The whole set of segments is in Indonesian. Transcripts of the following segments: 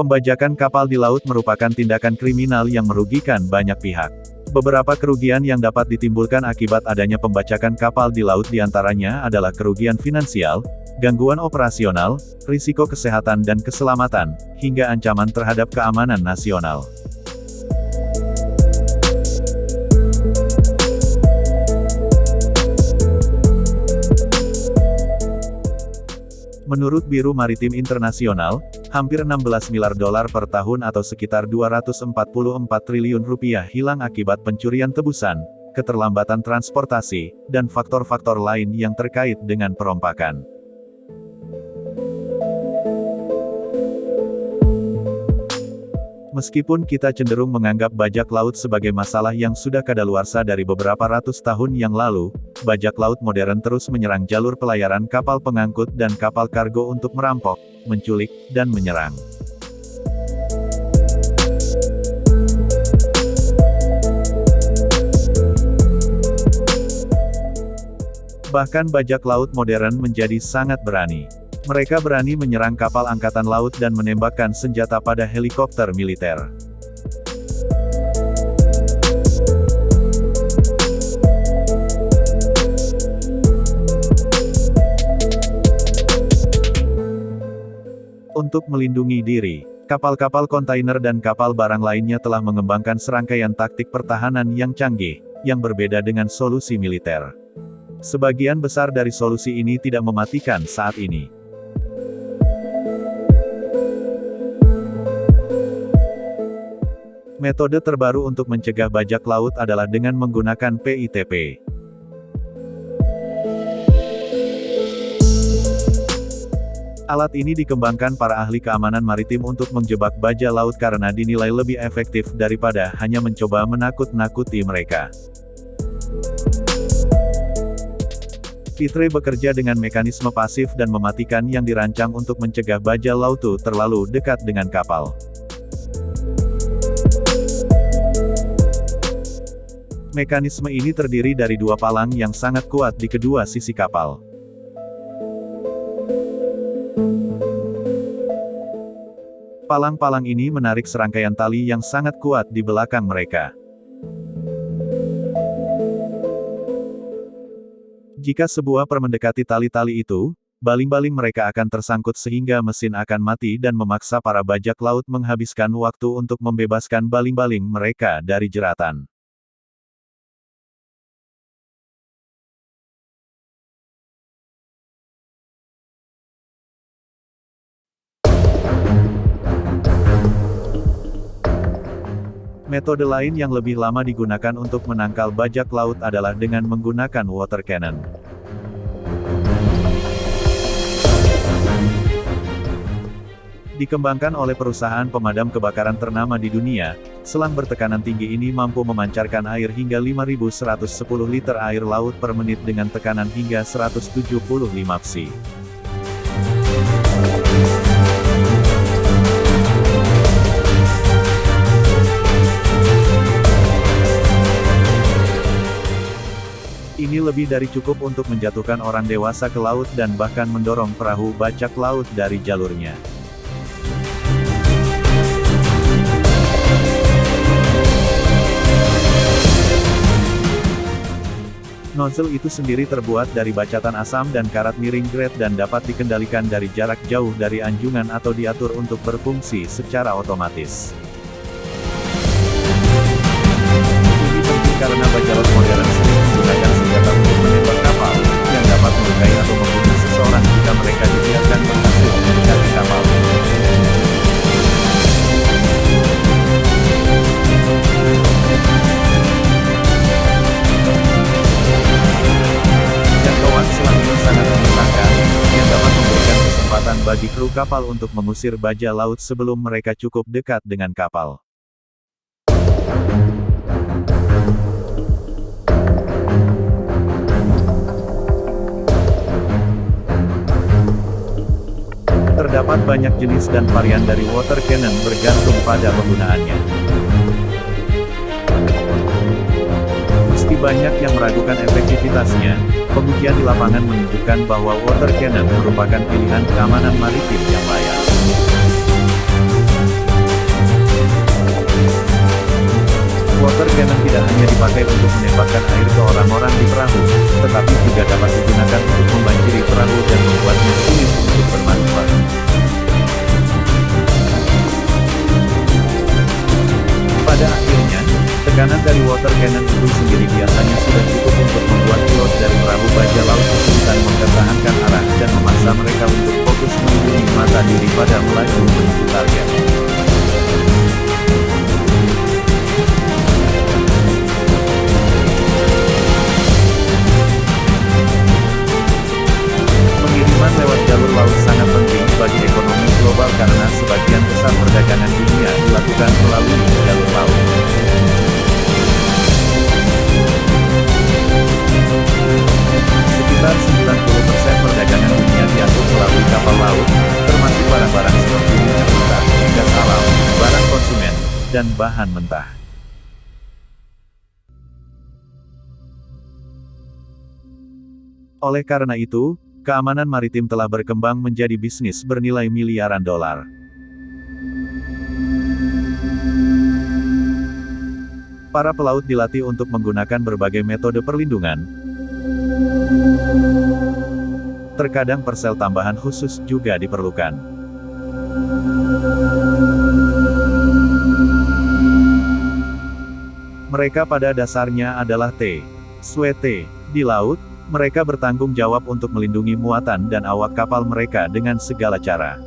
Pembajakan kapal di laut merupakan tindakan kriminal yang merugikan banyak pihak. Beberapa kerugian yang dapat ditimbulkan akibat adanya pembajakan kapal di laut diantaranya adalah kerugian finansial, gangguan operasional, risiko kesehatan dan keselamatan, hingga ancaman terhadap keamanan nasional. Menurut Biro Maritim Internasional, hampir 16 miliar dolar per tahun atau sekitar 244 triliun rupiah hilang akibat pencurian tebusan, keterlambatan transportasi, dan faktor-faktor lain yang terkait dengan perompakan. Meskipun kita cenderung menganggap bajak laut sebagai masalah yang sudah kadaluarsa dari beberapa ratus tahun yang lalu, bajak laut modern terus menyerang jalur pelayaran kapal pengangkut dan kapal kargo untuk merampok, menculik, dan menyerang. Bahkan bajak laut modern menjadi sangat berani. Mereka berani menyerang kapal angkatan laut dan menembakkan senjata pada helikopter militer. Untuk melindungi diri, kapal-kapal kontainer dan kapal barang lainnya telah mengembangkan serangkaian taktik pertahanan yang canggih, yang berbeda dengan solusi militer. Sebagian besar dari solusi ini tidak mematikan saat ini. Metode terbaru untuk mencegah bajak laut adalah dengan menggunakan PITP. Alat ini dikembangkan para ahli keamanan maritim untuk menjebak bajak laut karena dinilai lebih efektif daripada hanya mencoba menakut-nakuti mereka. PITP bekerja dengan mekanisme pasif dan mematikan yang dirancang untuk mencegah bajak laut terlalu dekat dengan kapal. Mekanisme ini terdiri dari dua palang yang sangat kuat di kedua sisi kapal. Palang-palang ini menarik serangkaian tali yang sangat kuat di belakang mereka. Jika sebuah per mendekati tali-tali itu, baling-baling mereka akan tersangkut sehingga mesin akan mati dan memaksa para bajak laut menghabiskan waktu untuk membebaskan baling-baling mereka dari jeratan. Metode lain yang lebih lama digunakan untuk menangkal bajak laut adalah dengan menggunakan water cannon. Dikembangkan oleh perusahaan pemadam kebakaran ternama di dunia, selang bertekanan tinggi ini mampu memancarkan air hingga 5.110 liter air laut per menit dengan tekanan hingga 175 psi. Ini lebih dari cukup untuk menjatuhkan orang dewasa ke laut dan bahkan mendorong perahu bajak laut dari jalurnya. Nozzle itu sendiri terbuat dari bacatan asam dan karat miring grade dan dapat dikendalikan dari jarak jauh dari anjungan atau diatur untuk berfungsi secara otomatis. Ini penting karena bajak laut modern sering menggunakan senjata untuk menembak kapal, yang dapat melukai atau membunuh seseorang jika mereka dibiarkan berhasil mendekati kapal. Jangkauan selang ini sangat menyenangkan, yang dapat memberikan kesempatan bagi kru kapal untuk mengusir bajak laut sebelum mereka cukup dekat dengan kapal. Terdapat banyak jenis dan varian dari water cannon bergantung pada penggunaannya. Meski banyak yang meragukan efektivitasnya, pengujian di lapangan menunjukkan bahwa water cannon merupakan pilihan keamanan maritim yang layak. hanya dipakai untuk menembakkan air ke orang-orang di perahu, tetapi juga dapat digunakan untuk membanjiri perahu dan membuatnya sulit untuk bermanuver. Pada akhirnya, tekanan dari water cannon itu sendiri biasanya sudah cukup untuk membuat pilot dari perahu baja laut kesulitan mempertahankan arah dan memaksa mereka untuk fokus melindungi mata diri pada melaju menuju target. Pengiriman lewat jalur laut sangat penting bagi ekonomi global karena sebagian besar perdagangan dunia dilakukan melalui jalur laut. Sekitar 90% perdagangan dunia diatur melalui kapal laut, termasuk barang-barang seperti minyak mentah, gas alam, barang konsumen, dan bahan mentah. Oleh karena itu, keamanan maritim telah berkembang menjadi bisnis bernilai miliaran dolar. Para pelaut dilatih untuk menggunakan berbagai metode perlindungan. Terkadang persel tambahan khusus juga diperlukan. Mereka pada dasarnya adalah TSWT. Di laut, mereka bertanggung jawab untuk melindungi muatan dan awak kapal mereka dengan segala cara.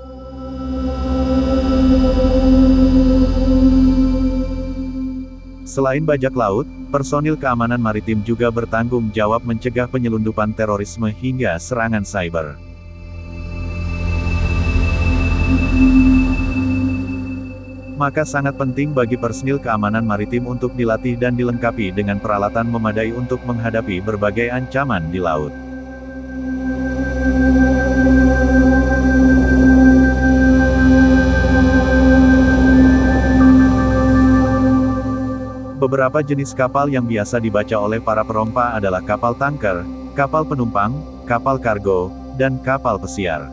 Selain bajak laut, personil keamanan maritim juga bertanggung jawab mencegah penyelundupan terorisme hingga serangan cyber. Maka sangat penting bagi personil keamanan maritim untuk dilatih dan dilengkapi dengan peralatan memadai untuk menghadapi berbagai ancaman di laut. Beberapa jenis kapal yang biasa dibaca oleh para perompa adalah kapal tanker, kapal penumpang, kapal kargo, dan kapal pesiar.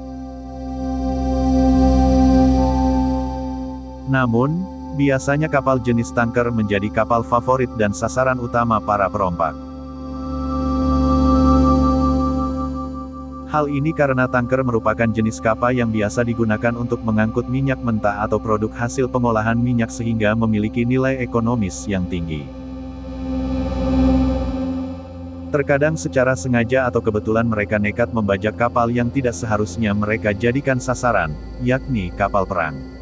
Namun, biasanya kapal jenis tanker menjadi kapal favorit dan sasaran utama para perompak. Hal ini karena tanker merupakan jenis kapal yang biasa digunakan untuk mengangkut minyak mentah atau produk hasil pengolahan minyak sehingga memiliki nilai ekonomis yang tinggi. Terkadang secara sengaja atau kebetulan mereka nekat membajak kapal yang tidak seharusnya mereka jadikan sasaran, yakni kapal perang.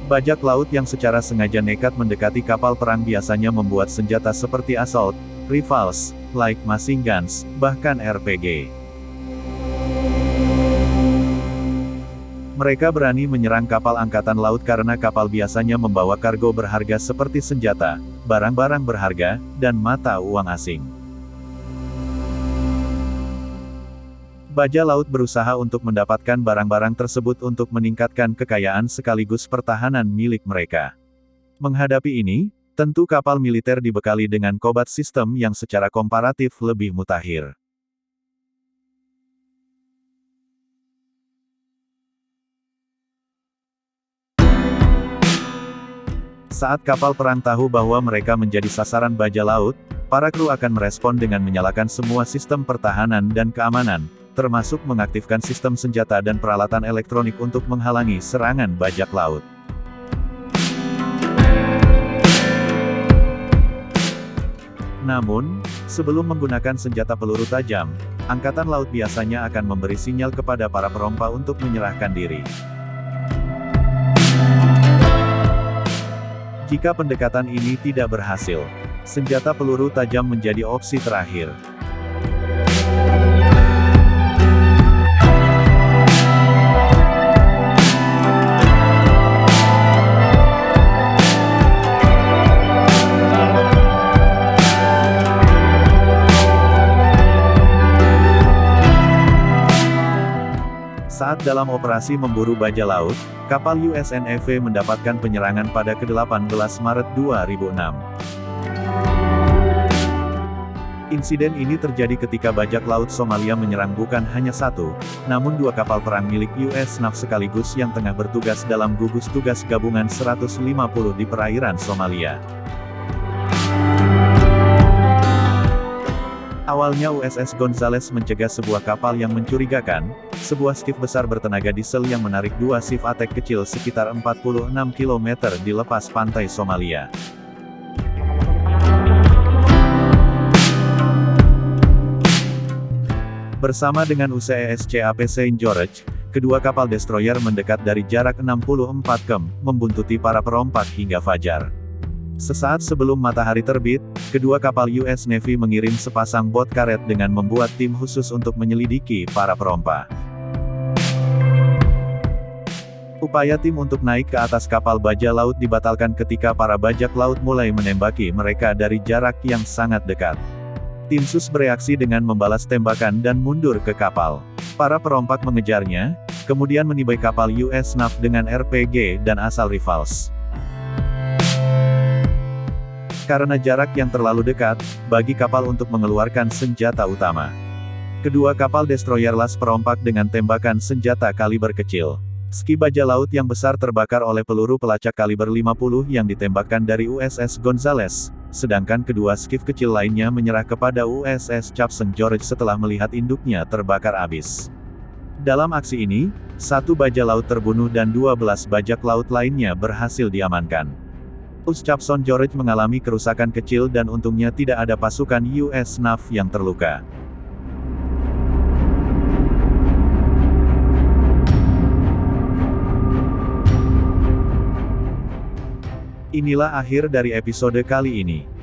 Bajak laut yang secara sengaja nekat mendekati kapal perang biasanya membuat senjata seperti assault rifles, light machine guns, bahkan RPG. Mereka berani menyerang kapal angkatan laut karena kapal biasanya membawa kargo berharga seperti senjata, barang-barang berharga, dan mata uang asing. Baja laut berusaha untuk mendapatkan barang-barang tersebut untuk meningkatkan kekayaan sekaligus pertahanan milik mereka. Menghadapi ini, tentu kapal militer dibekali dengan combat system yang secara komparatif lebih mutakhir. Saat kapal perang tahu bahwa mereka menjadi sasaran baja laut, para kru akan merespon dengan menyalakan semua sistem pertahanan dan keamanan, termasuk mengaktifkan sistem senjata dan peralatan elektronik untuk menghalangi serangan bajak laut. Namun, sebelum menggunakan senjata peluru tajam, Angkatan Laut biasanya akan memberi sinyal kepada para perompa untuk menyerahkan diri. Jika pendekatan ini tidak berhasil, senjata peluru tajam menjadi opsi terakhir. Saat dalam operasi memburu baja laut, kapal USNEV mendapatkan penyerangan pada ke-18 Maret 2006. Insiden ini terjadi ketika bajak laut Somalia menyerang bukan hanya satu, namun dua kapal perang milik US NAV sekaligus yang tengah bertugas dalam gugus tugas gabungan 150 di perairan Somalia. Awalnya USS Gonzales mencegah sebuah kapal yang mencurigakan, sebuah skiff besar bertenaga diesel yang menarik dua ships attack kecil sekitar 46 km di lepas pantai Somalia. Bersama dengan USS CAP Saint George, kedua kapal destroyer mendekat dari jarak 64 km, membuntuti para perompak hingga fajar. Sesaat sebelum matahari terbit, kedua kapal US Navy mengirim sepasang bot karet dengan membuat tim khusus untuk menyelidiki para perompak. Upaya tim untuk naik ke atas kapal baja laut dibatalkan ketika para bajak laut mulai menembaki mereka dari jarak yang sangat dekat. Tim SUS bereaksi dengan membalas tembakan dan mundur ke kapal. Para perompak mengejarnya, kemudian menibai kapal US NAV dengan RPG dan assault rifles. Karena jarak yang terlalu dekat, bagi kapal untuk mengeluarkan senjata utama. Kedua kapal destroyer las perompak dengan tembakan senjata kaliber kecil. Ski baja laut yang besar terbakar oleh peluru pelacak kaliber 50 yang ditembakkan dari USS Gonzales, sedangkan kedua skiff kecil lainnya menyerah kepada USS CAP Saint George setelah melihat induknya terbakar habis. Dalam aksi ini, satu baja laut terbunuh dan 12 bajak laut lainnya berhasil diamankan. USS CAP Saint George mengalami kerusakan kecil dan untungnya tidak ada pasukan US NAV yang terluka. Inilah akhir dari episode kali ini.